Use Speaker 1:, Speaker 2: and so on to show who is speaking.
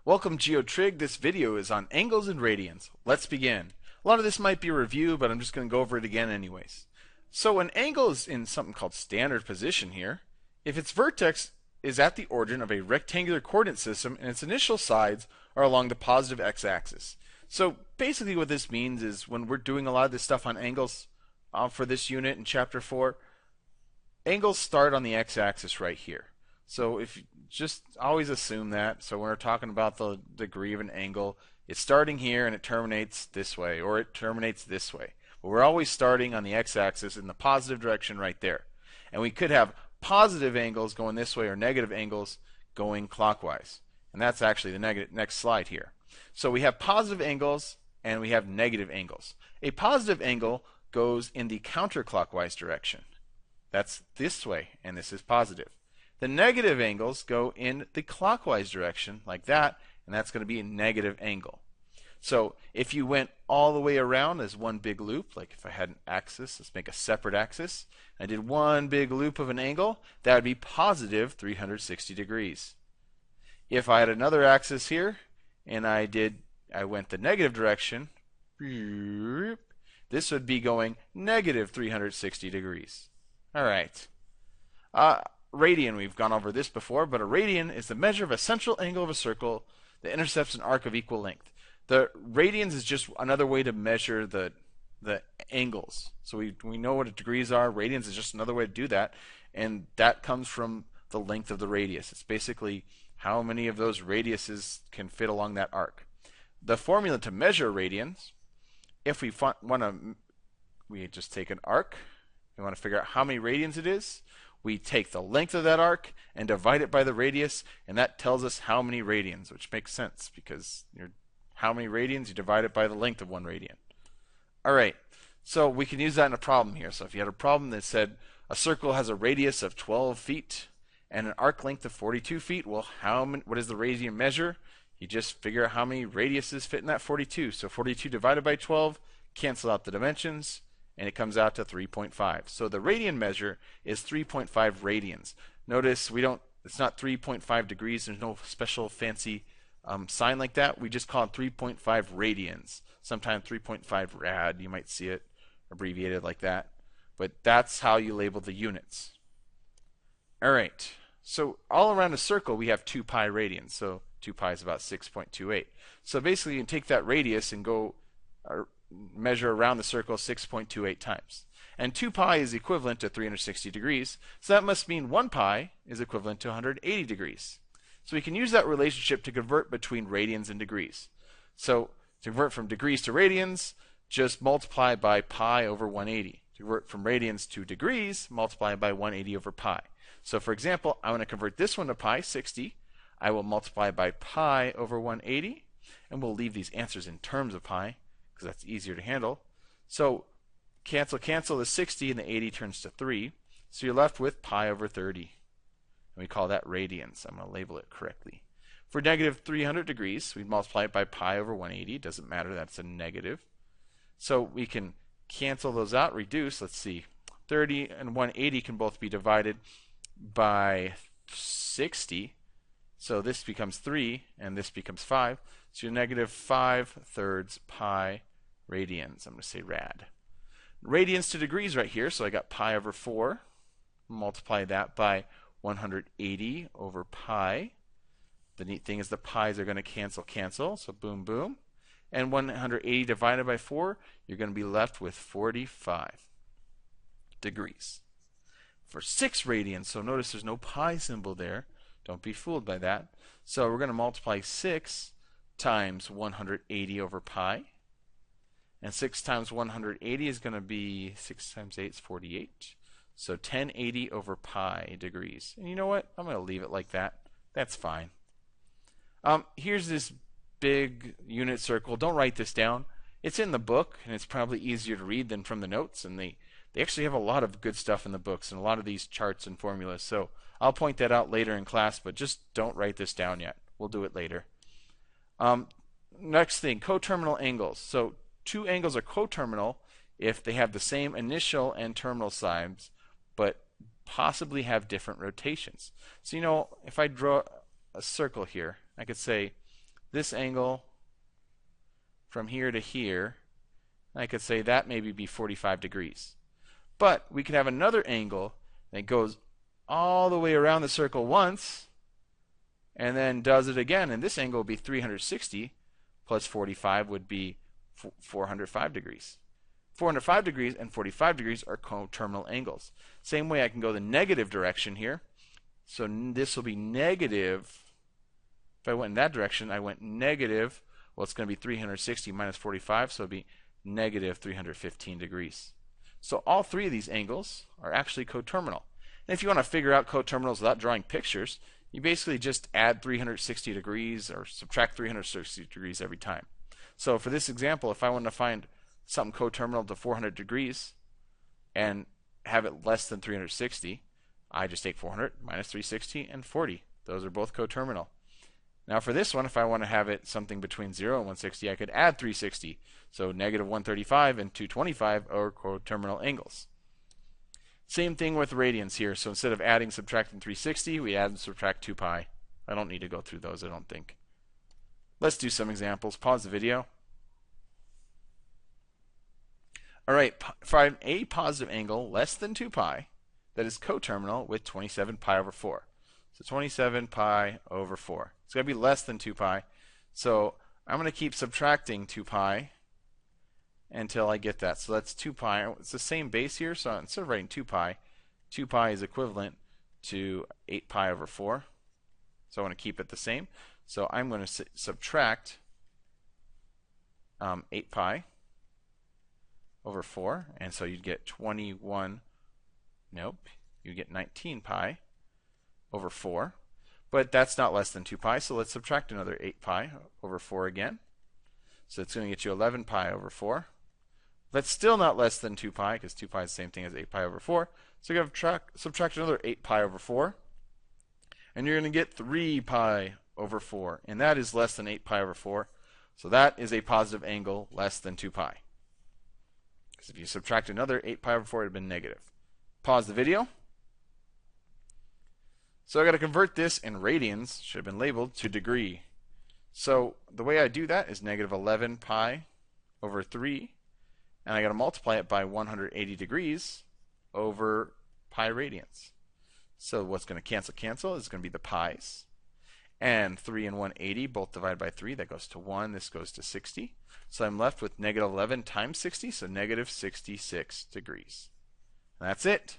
Speaker 1: Welcome GeoTrig. This video is on angles and radians. Let's begin. A lot of this might be a review, but I'm just going to go over it again anyways. So an angle is in something called standard position here if its vertex is at the origin of a rectangular coordinate system and its initial sides are along the positive x-axis. So basically what this means is when we're doing a lot of this stuff on angles for this unit in chapter 4, angles start on the x-axis right here. So if you just always assume that. So when we're talking about the degree of an angle, it's starting here and it terminates this way, or it terminates this way. But we're always starting on the x-axis in the positive direction right there. And we could have positive angles going this way or negative angles going clockwise. And that's actually the next slide here. So we have positive angles and we have negative angles. A positive angle goes in the counterclockwise direction. That's this way, and this is positive. The negative angles go in the clockwise direction, like that, and that's going to be a negative angle. So if you went all the way around as one big loop, like if I had an axis, let's make a separate axis, I did one big loop of an angle, that would be positive 360 degrees. If I had another axis here, and I went the negative direction, this would be going negative 360 degrees. All right. Radian, we've gone over this before, but a radian is the measure of a central angle of a circle that intercepts an arc of equal length. The radians is just another way to measure the angles. So we know what degrees are. Radians is just another way to do that, and that comes from the length of the radius. It's basically how many of those radiuses can fit along that arc. The formula to measure radians, if we we just take an arc. We want to figure out how many radians it is. We take the length of that arc and divide it by the radius, and that tells us how many radians, which makes sense because how many radians, you divide it by the length of one radian. All right, so we can use that in a problem here. So if you had a problem that said a circle has a radius of 12 feet and an arc length of 42 feet, well, what is the radian measure? You just figure out how many radiuses fit in that 42. So 42 divided by 12, cancel out the dimensions, and it comes out to 3.5. So the radian measure is 3.5 radians. Notice it's not 3.5 degrees. There's no special fancy sign like that. We just call it 3.5 radians. Sometimes 3.5 rad. You might see it abbreviated like that. But that's how you label the units. All right. So all around a circle, we have 2 pi radians. So 2 pi is about 6.28. So basically, you can take that radius and go measure around the circle 6.28 times. And 2 pi is equivalent to 360 degrees, so that must mean 1 pi is equivalent to 180 degrees. So we can use that relationship to convert between radians and degrees. So to convert from degrees to radians, just multiply by pi over 180. To convert from radians to degrees, multiply by 180 over pi. So for example, I want to convert this one to pi, 60. I will multiply by pi over 180, and we'll leave these answers in terms of pi, because that's easier to handle. So cancel the 60 and the 80 turns to 3. So you're left with pi over 30. And we call that radians. I'm going to label it correctly. For negative 300 degrees, we'd multiply it by pi over 180. It doesn't matter, that's a negative. So we can cancel those out, reduce. Let's see. 30 and 180 can both be divided by 60. So this becomes 3 and this becomes 5. So you're negative 5/3 pi radians. I'm going to say rad. Radians to degrees right here, so I got pi over 4. Multiply that by 180 over pi. The neat thing is the pi's are going to cancel, so boom, boom. And 180 divided by 4, you're going to be left with 45 degrees. For 6 radians, so notice there's no pi symbol there. Don't be fooled by that. So we're going to multiply 6 times 180 over pi. And 6 times 180 is going to be 6 times 8 is 48. So 1080 over pi degrees. And you know what? I'm going to leave it like that. That's fine. Here's this big unit circle. Don't write this down. It's in the book, and it's probably easier to read than from the notes. And they actually have a lot of good stuff in the books and a lot of these charts and formulas. So I'll point that out later in class, but just don't write this down yet. We'll do it later. Next thing, coterminal angles. So 2 angles are coterminal if they have the same initial and terminal sides, but possibly have different rotations. So if I draw a circle here, I could say this angle from here to here, I could say that maybe be 45 degrees. But we could have another angle that goes all the way around the circle once and then does it again, and this angle would be 360 plus 45 would be 405 degrees. 405 degrees and 45 degrees are coterminal angles. Same way I can go the negative direction here. So this will be negative. If I went in that direction, I went negative. Well, it's going to be 360 minus 45, so it'll be negative 315 degrees. So all three of these angles are actually coterminal. And if you want to figure out coterminals without drawing pictures, you basically just add 360 degrees or subtract 360 degrees every time. So for this example, if I want to find something coterminal to 400 degrees and have it less than 360, I just take 400 minus 360 and 40. Those are both coterminal. Now for this one, if I want to have it something between 0 and 160, I could add 360. So negative 135 and 225 are coterminal angles. Same thing with radians here. So instead of adding, subtracting 360, we add and subtract 2 pi. I don't need to go through those, I don't think. Let's do some examples. Pause the video. Alright, find a positive angle less than 2 pi that is coterminal with 27 pi over 4. So 27 pi over 4. It's going to be less than 2 pi. So I'm going to keep subtracting 2 pi until I get that. So that's 2 pi. It's the same base here, so instead of writing 2 pi is equivalent to 8 pi over 4. So I want to keep it the same. So I'm going to subtract 8 pi over 4, and so you'd get 21, nope, you get 19 pi over 4. But that's not less than 2 pi, so let's subtract another 8 pi over 4 again. So it's going to get you 11 pi over 4. That's still not less than 2 pi, because 2 pi is the same thing as 8 pi over 4. So you're going to subtract another 8 pi over 4, and you're going to get 3 pi over 4, and that is less than 8 pi over 4. So that is a positive angle less than 2 pi. Because if you subtract another 8 pi over 4, it would have been negative. Pause the video. So I got to convert this in radians, should have been labeled, to degree. So the way I do that is negative 11 pi over 3, and I got to multiply it by 180 degrees over pi radians. So what's going to cancel is going to be the pi's. And 3 and 180 both divide by 3. That goes to 1. This goes to 60. So I'm left with negative 11 times 60, so negative 66 degrees. And that's it.